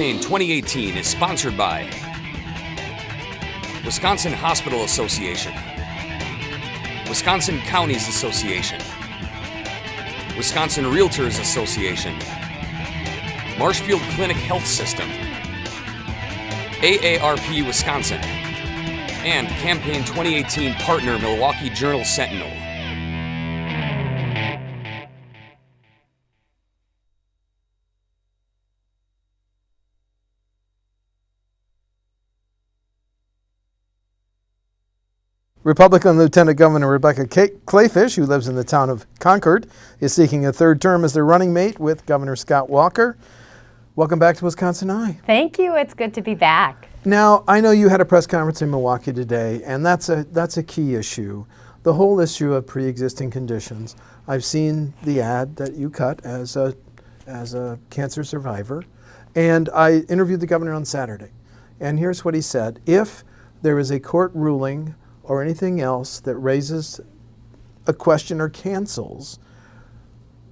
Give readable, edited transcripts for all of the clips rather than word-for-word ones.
Campaign 2018 is sponsored by Wisconsin Hospital Association, Wisconsin Counties Association, Wisconsin Realtors Association, Marshfield Clinic Health System, AARP Wisconsin, and Campaign 2018 partner Milwaukee Journal-Sentinel. Republican Lieutenant Governor Rebecca Kleefisch, who lives in the town of Concord, is seeking a third term as their running mate with Governor Scott Walker. Welcome back to WisconsinEye. Thank you. It's good to be back. Now, I know you had a press conference in Milwaukee today, and that's a key issue. The whole issue of pre-existing conditions. I've seen the ad that you cut as a cancer survivor, and I interviewed the governor on Saturday. And here's what he said. If there is a court ruling or anything else that raises a question or cancels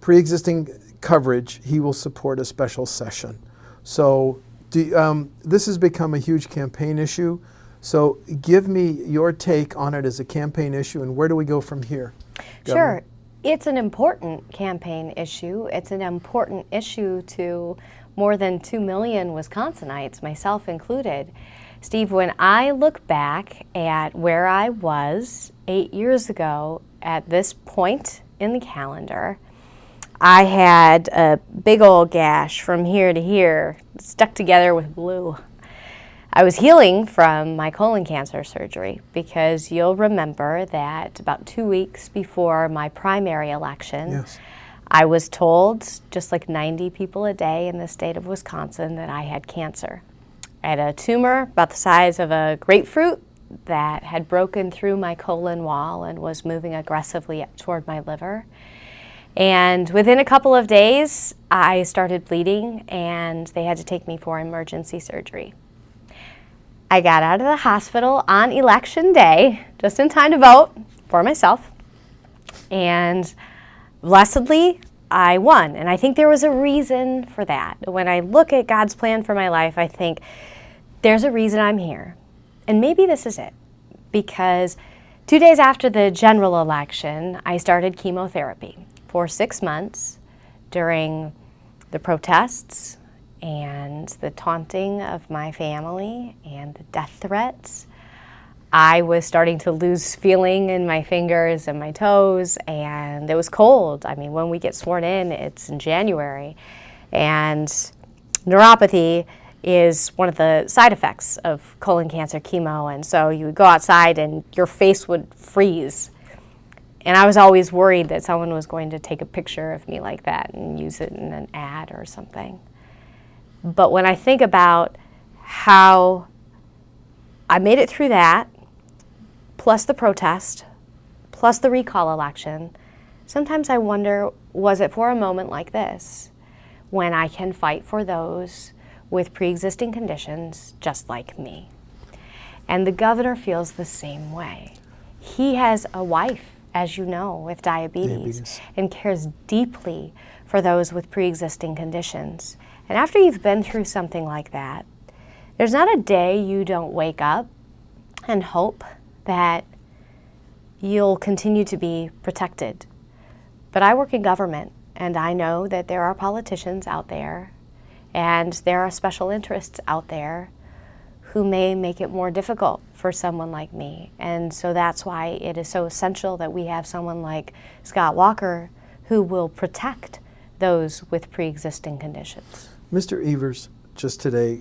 pre-existing coverage, he will support a special session. So this has become a huge campaign issue. So give me your take on it as a campaign issue, and where do we go from here? Governor? Sure. It's an important campaign issue. It's an important issue to more than 2 million Wisconsinites, myself included. Steve, when I look back at where I was 8 years ago at this point in the calendar, I had a big old gash from here to here, stuck together with glue. I was healing from my colon cancer surgery because you'll remember that about 2 weeks before my primary election, yes, I was told, just like 90 people a day in the state of Wisconsin, that I had cancer. I had a tumor about the size of a grapefruit that had broken through my colon wall and was moving aggressively up toward my liver. And within a couple of days, I started bleeding and they had to take me for emergency surgery. I got out of the hospital on election day, just in time to vote for myself. And blessedly, I won. And I think there was a reason for that. When I look at God's plan for my life, I think there's a reason I'm here. And maybe this is it. Because 2 days after the general election, I started chemotherapy for 6 months during the protests and the taunting of my family and the death threats. I was starting to lose feeling in my fingers and my toes, and it was cold. I mean, when we get sworn in, it's in January. And neuropathy is one of the side effects of colon cancer chemo, and so you would go outside and your face would freeze. And I was always worried that someone was going to take a picture of me like that and use it in an ad or something. But when I think about how I made it through that, plus the protest, plus the recall election, sometimes I wonder, was it for a moment like this, when I can fight for those with pre-existing conditions just like me? And the governor feels the same way. He has a wife, as you know, with diabetes, and cares deeply for those with pre-existing conditions. And after you've been through something like that, there's not a day you don't wake up and hope that you'll continue to be protected. But I work in government, and I know that there are politicians out there, and there are special interests out there who may make it more difficult for someone like me. And so that's why it is so essential that we have someone like Scott Walker who will protect those with pre-existing conditions. Mr. Evers just today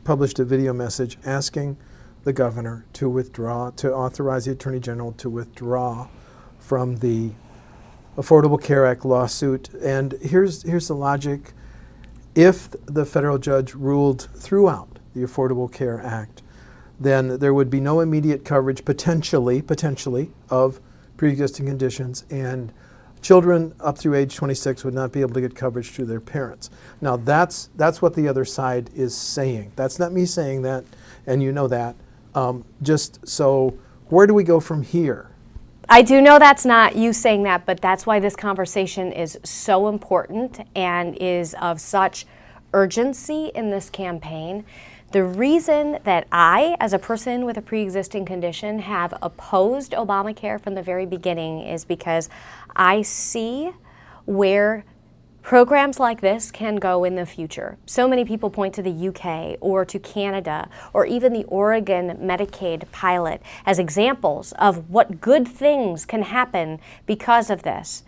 published a video message asking the governor to withdraw, to authorize the Attorney General to withdraw from the Affordable Care Act lawsuit. And here's the logic. If the federal judge ruled throughout the Affordable Care Act, then there would be no immediate coverage potentially of pre-existing conditions, and children up through age 26 would not be able to get coverage through their parents. Now that's what the other side is saying. That's not me saying that, and you know that. Just so, where do we go from here? I do know that's not you saying that, but that's why this conversation is so important and is of such urgency in this campaign. The reason that I, as a person with a pre-existing condition, have opposed Obamacare from the very beginning is because I see where programs like this can go in the future. So many people point to the UK or to Canada or even the Oregon Medicaid pilot as examples of what good things can happen because of this.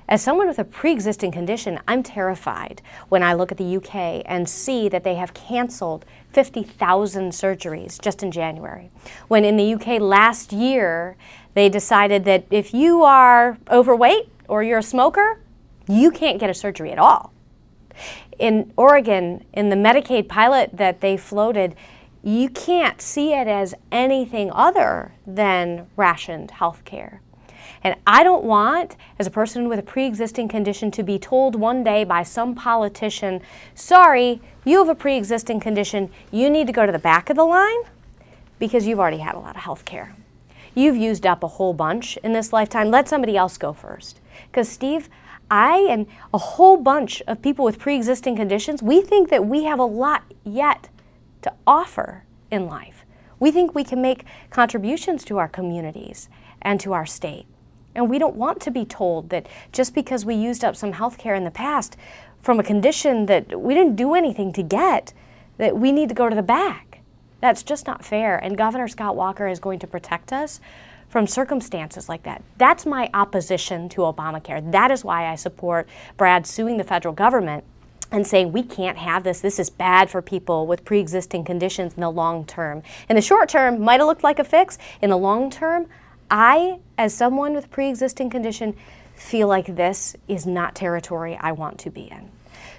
As someone with a pre-existing condition, I'm terrified when I look at the UK and see that they have canceled 50,000 surgeries just in January. When in the UK last year, they decided that if you are overweight or you're a smoker, you can't get a surgery at all. In Oregon, in the Medicaid pilot that they floated, you can't see it as anything other than rationed health care. And I don't want, as a person with a pre-existing condition, to be told one day by some politician, sorry, you have a pre-existing condition, you need to go to the back of the line because you've already had a lot of health care. You've used up a whole bunch in this lifetime. Let somebody else go first. Because Steve, I and a whole bunch of people with pre-existing conditions, we think that we have a lot yet to offer in life. We think we can make contributions to our communities and to our state. And we don't want to be told that just because we used up some health care in the past from a condition that we didn't do anything to get, that we need to go to the back. That's just not fair. And Governor Scott Walker is going to protect us from circumstances like that. That's my opposition to Obamacare. That is why I support Brad suing the federal government and saying we can't have this. This is bad for people with pre-existing conditions in the long term. In the short term, might have looked like a fix. In the long term, I, as someone with a pre-existing condition, feel like this is not territory I want to be in.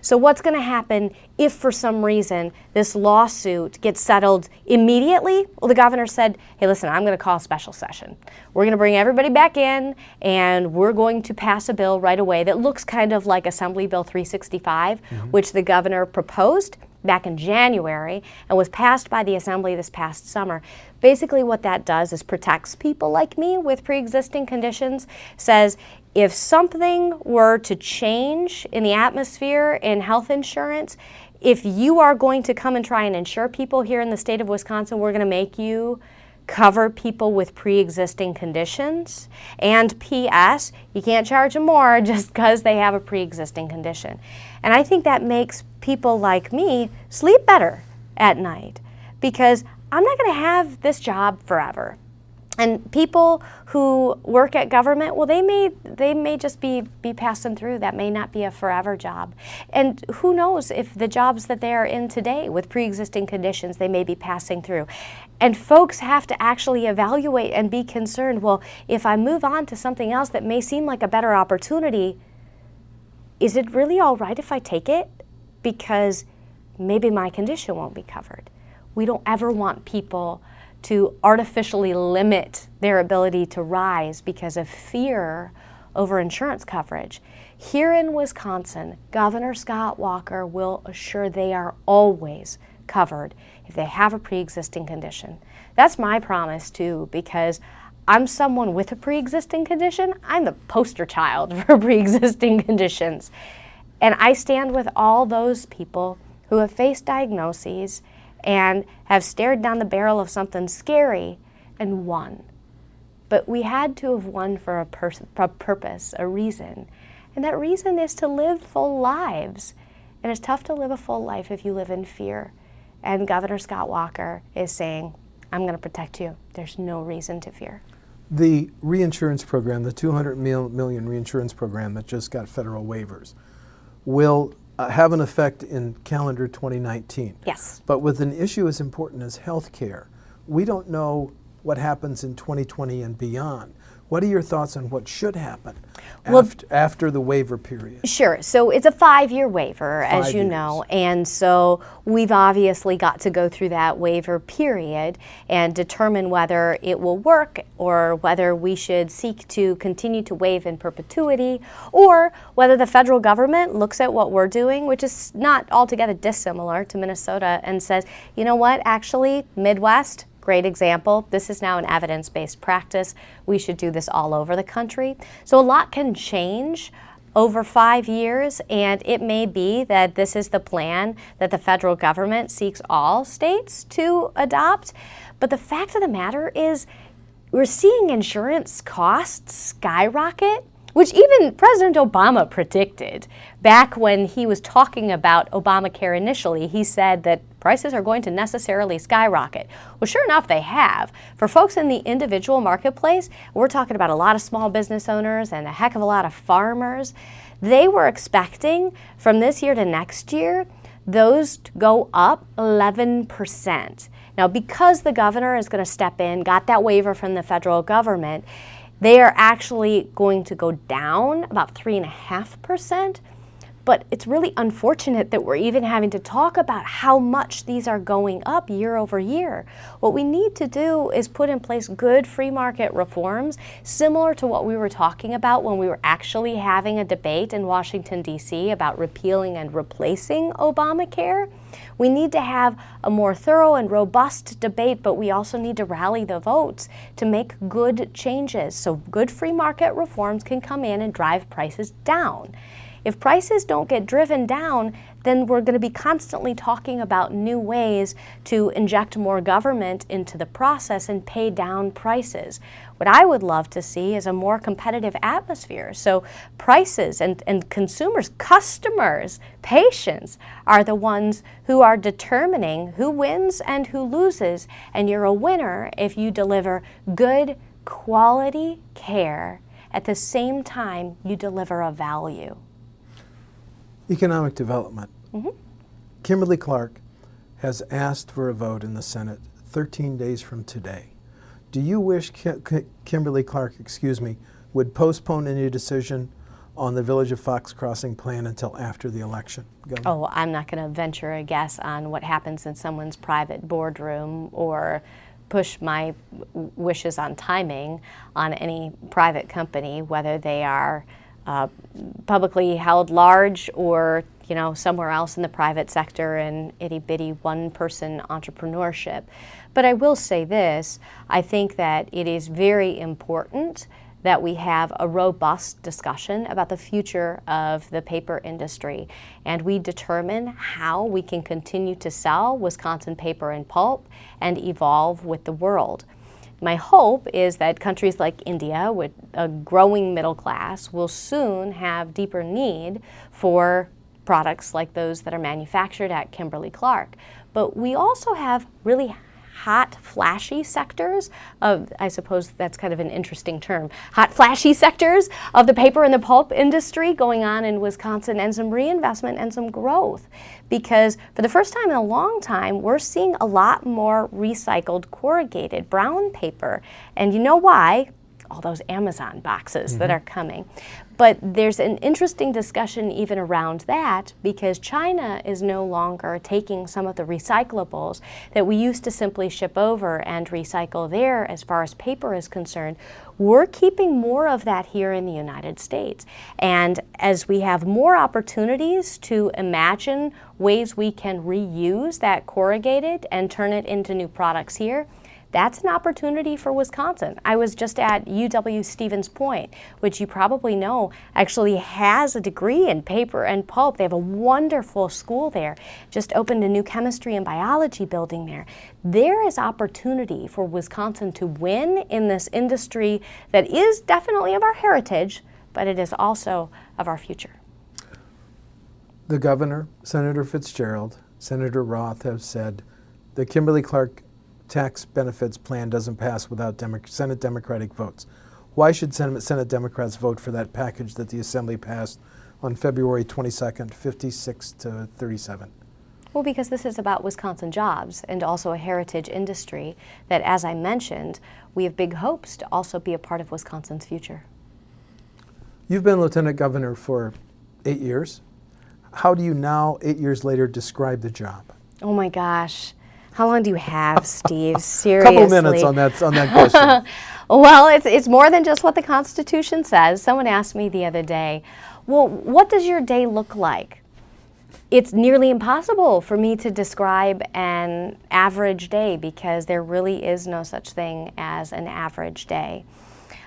So what's going to happen if for some reason this lawsuit gets settled immediately? Well, the governor said, hey, listen, I'm going to call a special session. We're going to bring everybody back in and we're going to pass a bill right away that looks kind of like Assembly Bill 365, which the governor proposed back in January and was passed by the Assembly this past summer. Basically what that does is protects people like me with pre-existing conditions, says if something were to change in the atmosphere in health insurance, if you are going to come and try and insure people here in the state of Wisconsin, we're going to make you cover people with pre-existing conditions. And P.S., you can't charge them more just because they have a pre-existing condition. And I think that makes people like me sleep better at night because I'm not going to have this job forever. And people who work at government, well, they may just be passing through. That may not be a forever job. And who knows if the jobs that they are in today with pre-existing conditions, they may be passing through. And folks have to actually evaluate and be concerned, well, if I move on to something else that may seem like a better opportunity, is it really all right if I take it? Because maybe my condition won't be covered. We don't ever want people to artificially limit their ability to rise because of fear over insurance coverage. Here in Wisconsin, Governor Scott Walker will assure they are always covered if they have a pre-existing condition. That's my promise too, because I'm someone with a pre-existing condition. I'm the poster child for pre-existing conditions. And I stand with all those people who have faced diagnoses and have stared down the barrel of something scary and won. But we had to have won for a purpose, a reason. And that reason is to live full lives. And it's tough to live a full life if you live in fear. And Governor Scott Walker is saying, I'm going to protect you. There's no reason to fear. The reinsurance program, the $200 million reinsurance program that just got federal waivers, will have an effect in calendar 2019. Yes. But with an issue as important as health care, we don't know what happens in 2020 and beyond. What are your thoughts on what should happen after the waiver period? Sure. So it's a 5-year waiver, as you know, and so we've obviously got to go through that waiver period and determine whether it will work or whether we should seek to continue to waive in perpetuity, or whether the federal government looks at what we're doing, which is not altogether dissimilar to Minnesota, and says, you know what, actually, Midwest, great example. This is now an evidence-based practice. We should do this all over the country. So a lot can change over 5 years, and it may be that this is the plan that the federal government seeks all states to adopt. But the fact of the matter is, we're seeing insurance costs skyrocket, which even President Obama predicted. Back when he was talking about Obamacare initially, he said that prices are going to necessarily skyrocket. Well, sure enough, they have. For folks in the individual marketplace, we're talking about a lot of small business owners and a heck of a lot of farmers. They were expecting from this year to next year, those to go up 11%. Now, because the governor is going to step in, got that waiver from the federal government, they are actually going to go down about 3.5%. But it's really unfortunate that we're even having to talk about how much these are going up year over year. What we need to do is put in place good free market reforms, similar to what we were talking about when we were actually having a debate in Washington, D.C. about repealing and replacing Obamacare. We need to have a more thorough and robust debate, but we also need to rally the votes to make good changes so good free market reforms can come in and drive prices down. If prices don't get driven down, then we're going to be constantly talking about new ways to inject more government into the process and pay down prices. What I would love to see is a more competitive atmosphere. So prices and consumers, customers, patients are the ones who are determining who wins and who loses. And you're a winner if you deliver good quality care at the same time you deliver a value. Economic development. Kimberly Clark has asked for a vote in the Senate 13 days from today. Do you wish Kimberly Clark, would postpone any decision on the Village of Fox Crossing plan until after the election? Governor? Oh, I'm not going to venture a guess on what happens in someone's private boardroom or push my wishes on timing on any private company, whether they are publicly held large or somewhere else in the private sector in itty-bitty one-person entrepreneurship. But I will say this, I think that it is very important that we have a robust discussion about the future of the paper industry, and we determine how we can continue to sell Wisconsin paper and pulp and evolve with the world. My hope is that countries like India, with a growing middle class, will soon have deeper need for products like those that are manufactured at Kimberly Clark. But we also have really hot, flashy sectors of, I suppose that's kind of an interesting term, hot, flashy sectors of the paper and the pulp industry going on in Wisconsin, and some reinvestment and some growth. Because for the first time in a long time, we're seeing a lot more recycled corrugated brown paper. And you know why? All those Amazon boxes that are coming. But there's an interesting discussion even around that, because China is no longer taking some of the recyclables that we used to simply ship over and recycle there as far as paper is concerned. We're keeping more of that here in the United States. And as we have more opportunities to imagine ways we can reuse that corrugated and turn it into new products here, that's an opportunity for Wisconsin. I was just at UW-Stevens Point, which you probably know actually has a degree in paper and pulp. They have a wonderful school there. Just opened a new chemistry and biology building there. There is opportunity for Wisconsin to win in this industry that is definitely of our heritage, but it is also of our future. The governor, Senator Fitzgerald, Senator Roth have said the Kimberly Clark tax benefits plan doesn't pass without Senate Democratic votes. Why should Senate Democrats vote for that package that the Assembly passed on February 22nd, 56 to 37? Well, because this is about Wisconsin jobs and also a heritage industry that, as I mentioned, we have big hopes to also be a part of Wisconsin's future. You've been Lieutenant Governor for 8 years. How do you now, 8 years later, describe the job? Oh my gosh. How long do you have, Steve? Seriously. Couple minutes on that question. Well, it's more than just what the Constitution says. Someone asked me the other day, well, what does your day look like? It's nearly impossible for me to describe an average day because there really is no such thing as an average day.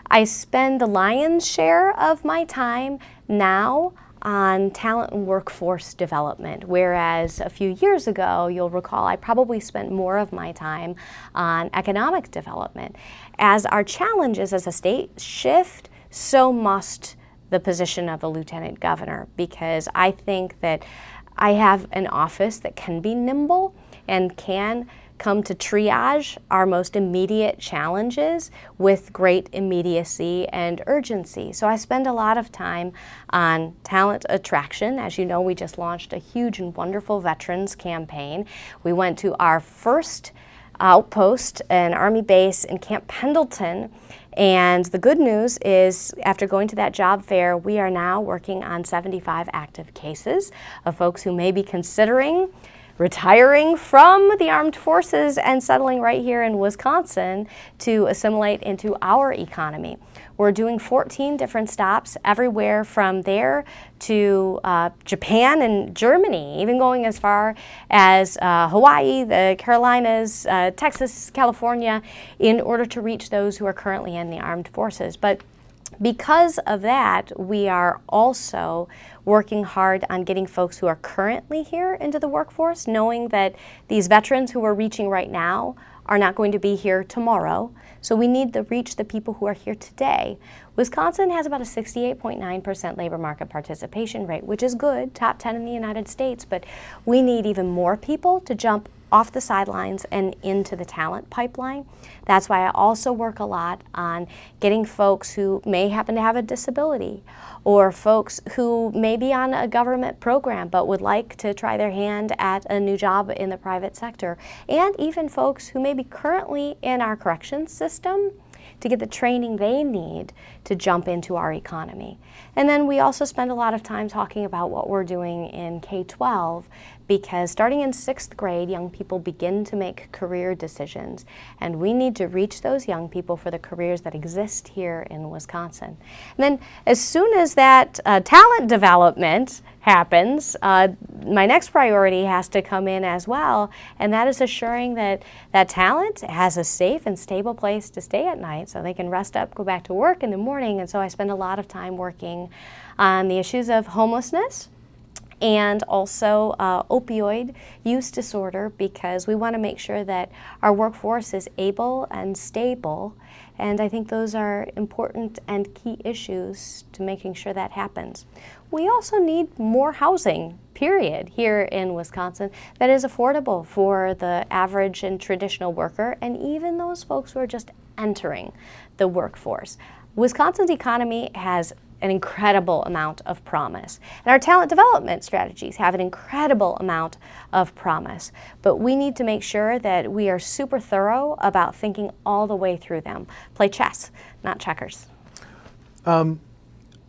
I spend the lion's share of my time now on talent and workforce development, whereas a few years ago, you'll recall, I probably spent more of my time on economic development. As our challenges as a state shift, so must the position of a lieutenant governor, because I think that I have an office that can be nimble and can come to triage our most immediate challenges with great immediacy and urgency. So I spend a lot of time on talent attraction. As you know, we just launched a huge and wonderful veterans campaign. We went to our first outpost, an Army base in Camp Pendleton, and the good news is, after going to that job fair, we are now working on 75 active cases of folks who may be considering retiring from the armed forces and settling right here in Wisconsin to assimilate into our economy. We're doing 14 different stops, everywhere from there to Japan and Germany, even going as far as Hawaii, the Carolinas, Texas, California, in order to reach those who are currently in the armed forces. But because of that, we are also working hard on getting folks who are currently here into the workforce, knowing that these veterans who we're reaching right now are not going to be here tomorrow. So we need to reach the people who are here today. Wisconsin has about a 68.9% labor market participation rate, which is good, top 10 in the United States, but we need even more people to jump off the sidelines and into the talent pipeline. That's why I also work a lot on getting folks who may happen to have a disability, or folks who may be on a government program but would like to try their hand at a new job in the private sector, and even folks who may be currently in our corrections system to get the training they need to jump into our economy. And then we also spend a lot of time talking about what we're doing in K-12, because starting in 6th grade, young people begin to make career decisions, and we need to reach those young people for the careers that exist here in Wisconsin. And then as soon as that talent development happens, my next priority has to come in as well, and that is assuring that that talent has a safe and stable place to stay at night so they can rest up, go back to work in the morning. And so I spend a lot of time working on the issues of homelessness and also opioid use disorder, because we want to make sure that our workforce is able and stable. And I think those are important and key issues to making sure that happens. We also need more housing, period, here in Wisconsin that is affordable for the average and traditional worker, and even those folks who are just entering the workforce. Wisconsin's economy has an incredible amount of promise, and our talent development strategies have an incredible amount of promise, but we need to make sure that we are super thorough about thinking all the way through them. Play chess, not checkers.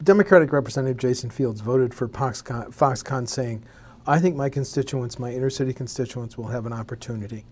Democratic Representative Jason Fields voted for Foxconn, saying, I think my constituents, my inner city constituents, will have an opportunity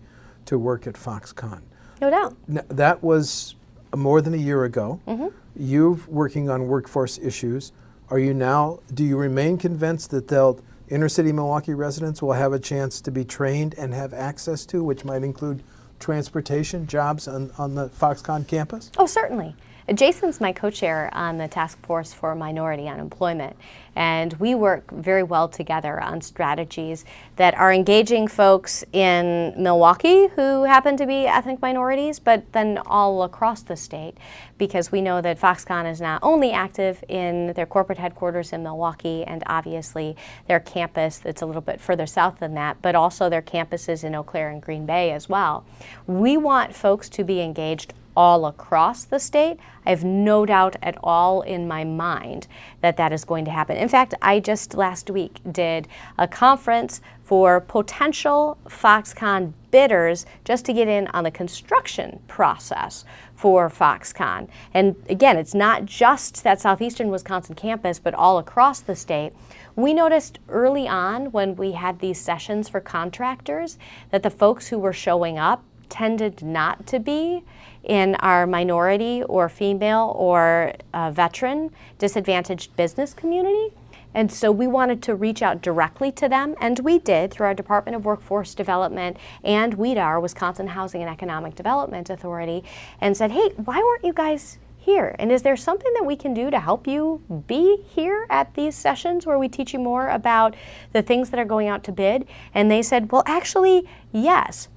to work at Foxconn. No doubt. Now, that was more than a year ago. Mm-hmm. You're working on workforce issues. Do you remain convinced that inner city Milwaukee residents will have a chance to be trained and have access to, which might include transportation, jobs on the Foxconn campus? Oh, certainly. Jason's my co-chair on the Task Force for Minority Unemployment, and we work very well together on strategies that are engaging folks in Milwaukee who happen to be ethnic minorities, but then all across the state, because we know that Foxconn is not only active in their corporate headquarters in Milwaukee and obviously their campus that's a little bit further south than that, but also their campuses in Eau Claire and Green Bay as well. We want folks to be engaged all across the state. I have no doubt at all in my mind that that is going to happen. In fact, I just last week did a conference for potential Foxconn bidders just to get in on the construction process for Foxconn. And again, it's not just that southeastern Wisconsin campus, but all across the state. We noticed early on when we had these sessions for contractors that the folks who were showing up tended not to be in our minority or female or veteran disadvantaged business community. And so we wanted to reach out directly to them, and we did through our Department of Workforce Development and WEDAR, Wisconsin Housing and Economic Development Authority, and said, hey, why weren't you guys here? And is there something that we can do to help you be here at these sessions where we teach you more about the things that are going out to bid? And they said, well, actually, yes.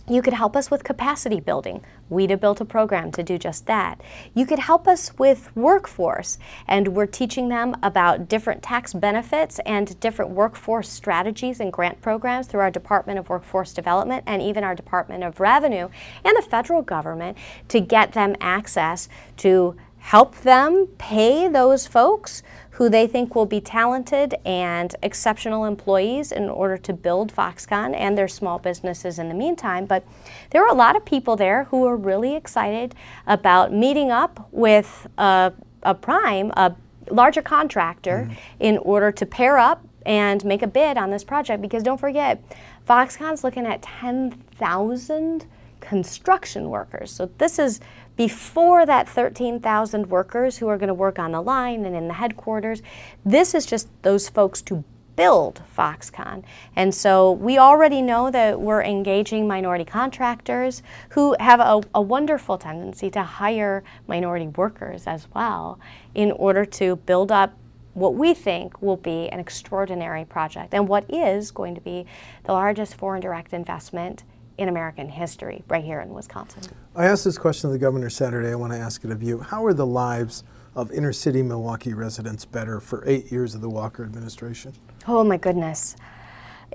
You could help us with capacity building. We'd have built a program to do just that. You could help us with workforce, and we're teaching them about different tax benefits and different workforce strategies and grant programs through our Department of Workforce Development and even our Department of Revenue and the federal government to get them access to help them pay those folks who they think will be talented and exceptional employees in order to build Foxconn and their small businesses in the meantime. But there are a lot of people there who are really excited about meeting up with a prime, a larger contractor, in order to pair up and make a bid on this project. Because don't forget, Foxconn's looking at 10,000 construction workers. So this is before that 13,000 workers who are going to work on the line and in the headquarters. This is just those folks to build Foxconn. And so we already know that we're engaging minority contractors who have a wonderful tendency to hire minority workers as well in order to build up what we think will be an extraordinary project and what is going to be the largest foreign direct investment in American history right here in Wisconsin. I asked this question of the governor Saturday. I want to ask it of you. How are the lives of inner city Milwaukee residents better for 8 years of the Walker administration? Oh my goodness.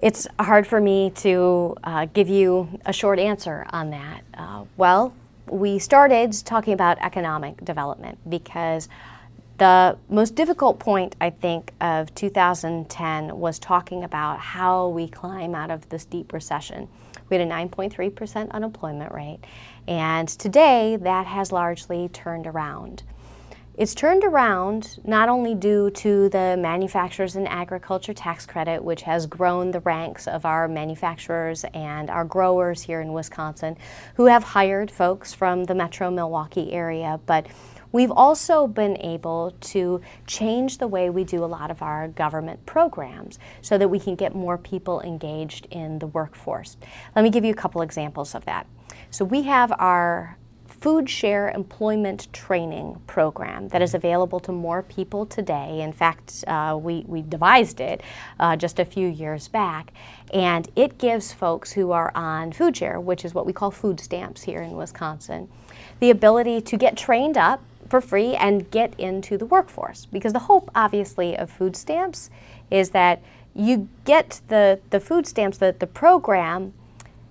It's hard for me to give you a short answer on that. Well, we started talking about economic development because the most difficult point, I think, of 2010 was talking about how we climb out of this deep recession. We had a 9.3% unemployment rate, and today that has largely turned around. It's turned around not only due to the manufacturers and agriculture tax credit, which has grown the ranks of our manufacturers and our growers here in Wisconsin, who have hired folks from the metro Milwaukee area, but we've also been able to change the way we do a lot of our government programs so that we can get more people engaged in the workforce. Let me give you a couple examples of that. So we have our Food Share Employment Training Program that is available to more people today. In fact, we devised it just a few years back, and it gives folks who are on food share, which is what we call food stamps here in Wisconsin, the ability to get trained up for free and get into the workforce. Because the hope, obviously, of food stamps is that you get the food stamps, the program,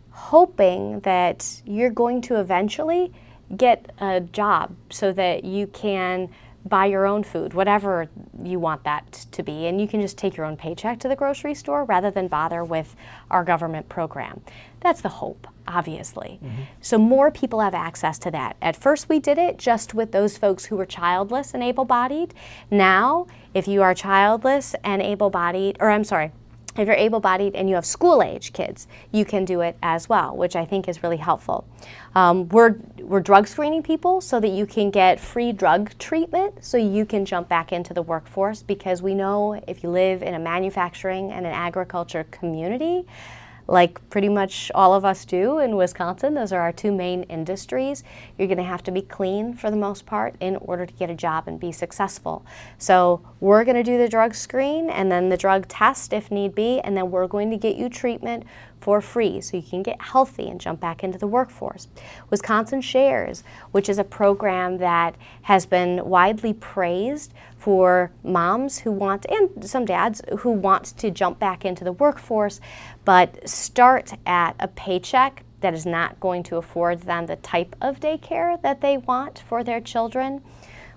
hoping that you're going to eventually get a job so that you can buy your own food, whatever you want that to be, and you can just take your own paycheck to the grocery store rather than bother with our government program. That's the hope, obviously. So more people have access to that. At first we did it just with those folks who were childless and able-bodied. Now, if you are childless and able-bodied, or I'm sorry, if you're able-bodied and you have school-age kids, you can do it as well, which I think is really helpful. We're drug screening people so that you can get free drug treatment so you can jump back into the workforce, because we know if you live in a manufacturing and an agriculture community, like pretty much all of us do in Wisconsin, those are our two main industries, you're going to have to be clean for the most part in order to get a job and be successful. So we're going to do the drug screen and then the drug test if need be, and then we're going to get you treatment for free so you can get healthy and jump back into the workforce. Wisconsin Shares, which is a program that has been widely praised for moms who want, and some dads who want to jump back into the workforce, but start at a paycheck that is not going to afford them the type of daycare that they want for their children.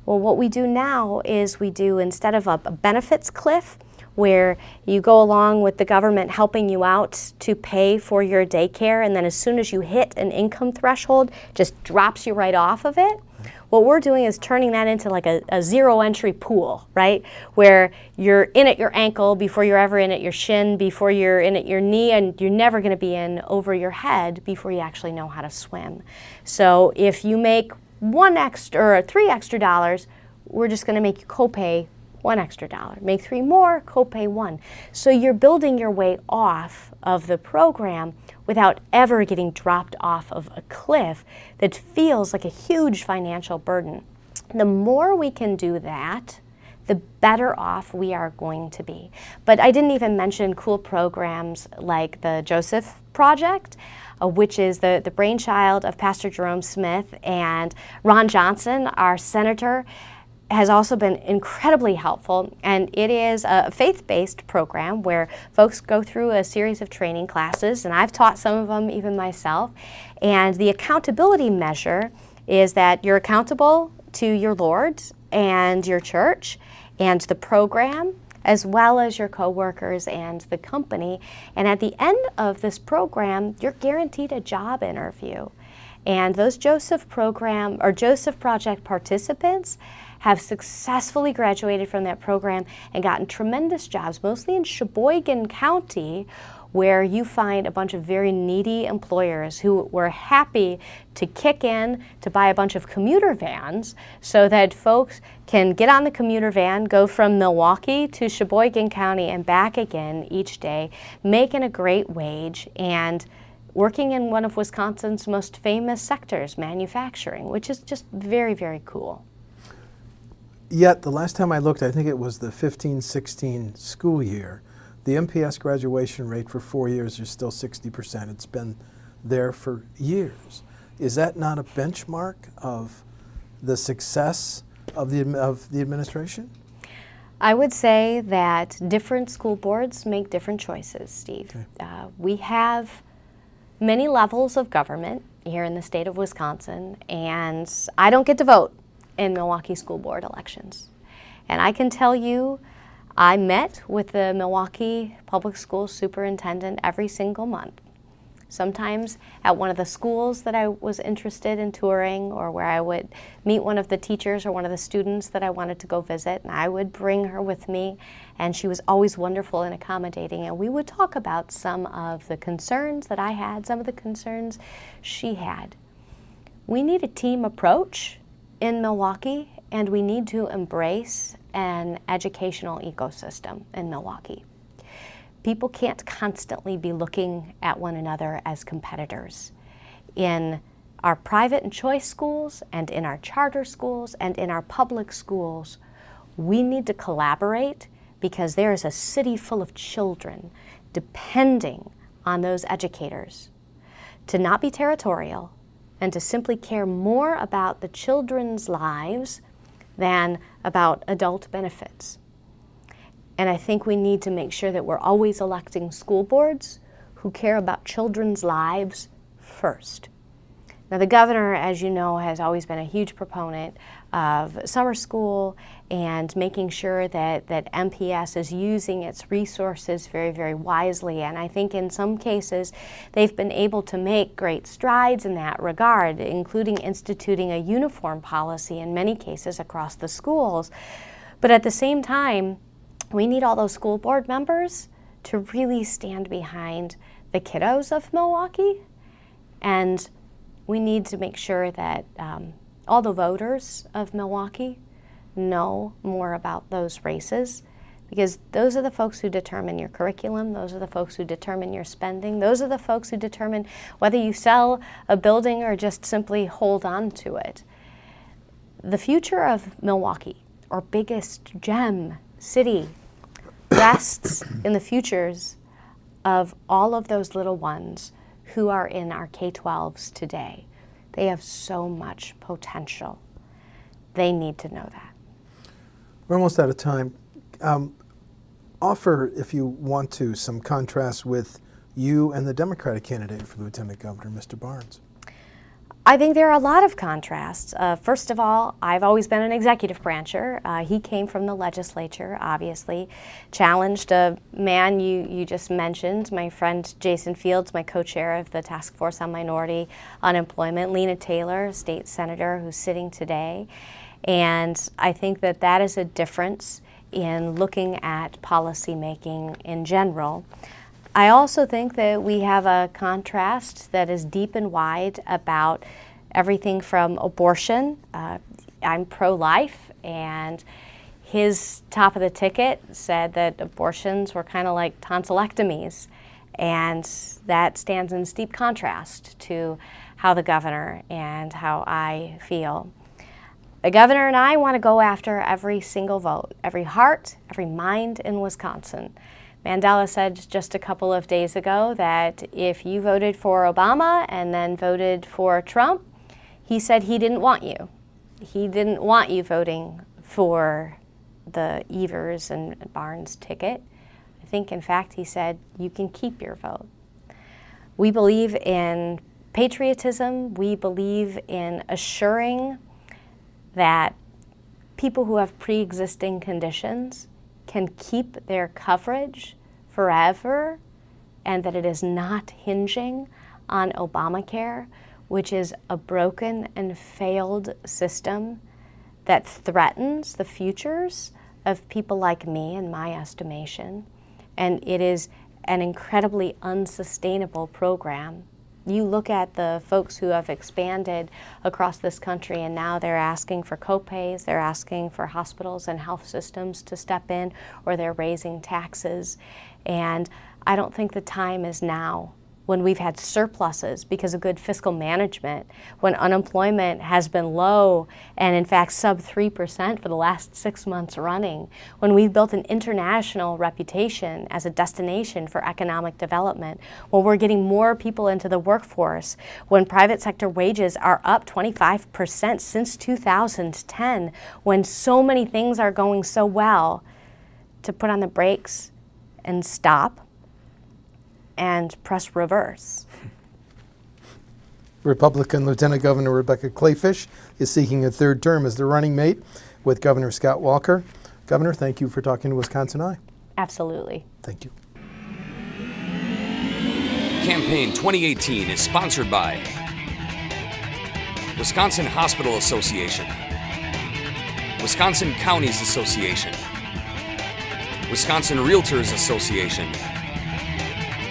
Well, what we do now is we do, instead of a benefits cliff, where you go along with the government helping you out to pay for your daycare, and then as soon as you hit an income threshold, just drops you right off of it. What we're doing is turning that into like a zero entry pool, right? Where you're in at your ankle before you're ever in at your shin, before you're in at your knee, and you're never going to be in over your head before you actually know how to swim. So if you make $1 extra or $3 extra, we're just going to make you copay $1 extra. Make 3 more, copay 1. So you're building your way off of the program without ever getting dropped off of a cliff that feels like a huge financial burden. The more we can do that, the better off we are going to be. But I didn't even mention cool programs like the Joseph Project, which is the brainchild of Pastor Jerome Smith, and Ron Johnson, our senator, has also been incredibly helpful. And it is a faith-based program where folks go through a series of training classes, and I've taught some of them even myself. And the accountability measure is that you're accountable to your Lord and your church and the program, as well as your coworkers and the company. And at the end of this program, you're guaranteed a job interview. And those Joseph Project participants have successfully graduated from that program and gotten tremendous jobs, mostly in Sheboygan County, where you find a bunch of very needy employers who were happy to kick in to buy a bunch of commuter vans so that folks can get on the commuter van, go from Milwaukee to Sheboygan County and back again each day, making a great wage and working in one of Wisconsin's most famous sectors, manufacturing, which is just very, very cool. Yet, the last time I looked, I think it was the 15-16 school year, the MPS graduation rate for 4 years is still 60%. It's been there for years. Is that not a benchmark of the success of the administration? I would say that different school boards make different choices, Steve. Okay. We have many levels of government here in the state of Wisconsin, and I don't get to vote in Milwaukee school board elections. And I can tell you, I met with the Milwaukee Public Schools superintendent every single month. Sometimes at one of the schools that I was interested in touring, or where I would meet one of the teachers or one of the students that I wanted to go visit, and I would bring her with me, and she was always wonderful and accommodating, and we would talk about some of the concerns that I had, some of the concerns she had. We need a team approach in Milwaukee, and we need to embrace an educational ecosystem in Milwaukee. People can't constantly be looking at one another as competitors. In our private and choice schools, and in our charter schools, and in our public schools, we need to collaborate, because there is a city full of children depending on those educators to not be territorial and to simply care more about the children's lives than about adult benefits. And I think we need to make sure that we're always electing school boards who care about children's lives first. Now, the governor, as you know, has always been a huge proponent of summer school and making sure that MPS is using its resources very, very wisely. And I think in some cases, they've been able to make great strides in that regard, including instituting a uniform policy in many cases across the schools. But at the same time, we need all those school board members to really stand behind the kiddos of Milwaukee, and we need to make sure that all the voters of Milwaukee know more about those races, because those are the folks who determine your curriculum, those are the folks who determine your spending, those are the folks who determine whether you sell a building or just simply hold on to it. The future of Milwaukee, our biggest gem city, rests in the futures of all of those little ones who are in our K-12s today. They have so much potential. They need to know that. We're almost out of time. Offer, if you want to, some contrast with you and the Democratic candidate for Lieutenant Governor, Mr. Barnes. I think there are a lot of contrasts. First of all, I've always been an executive brancher. He came from the legislature, obviously, challenged a man you just mentioned, my friend Jason Fields, my co-chair of the Task Force on Minority Unemployment, Lena Taylor, state senator who's sitting today. And I think that is a difference in looking at policy making in general. I also think that we have a contrast that is deep and wide about everything from abortion. I'm pro-life, and his top of the ticket said that abortions were kind of like tonsillectomies, and that stands in steep contrast to how the governor and how I feel. The governor and I want to go after every single vote, every heart, every mind in Wisconsin. Mandela said just a couple of days ago that if you voted for Obama and then voted for Trump, he said he didn't want you. He didn't want you voting for the Evers and Barnes ticket. I think, in fact, he said you can keep your vote. We believe in patriotism. We believe in assuring that people who have pre-existing conditions can keep their coverage forever, and that it is not hinging on Obamacare, which is a broken and failed system that threatens the futures of people like me, in my estimation. And it is an incredibly unsustainable program. You look at the folks who have expanded across this country, and now they're asking for copays, they're asking for hospitals and health systems to step in, or they're raising taxes. And I don't think the time is now, when we've had surpluses because of good fiscal management, when unemployment has been low and in fact sub 3% for the last 6 months running, when we've built an international reputation as a destination for economic development, when we're getting more people into the workforce, when private sector wages are up 25% since 2010, when so many things are going so well, to put on the brakes and stop and press reverse. Republican Lieutenant Governor Rebecca Kleefisch is seeking a third term as the running mate with Governor Scott Walker. Governor, thank you for talking to WisconsinEye. Absolutely. Thank you. Campaign 2018 is sponsored by Wisconsin Hospital Association, Wisconsin Counties Association, Wisconsin Realtors Association,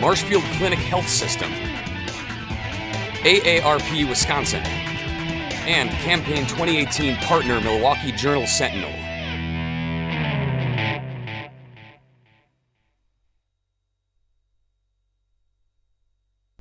Marshfield Clinic Health System, AARP Wisconsin, and Campaign 2018 partner Milwaukee Journal Sentinel.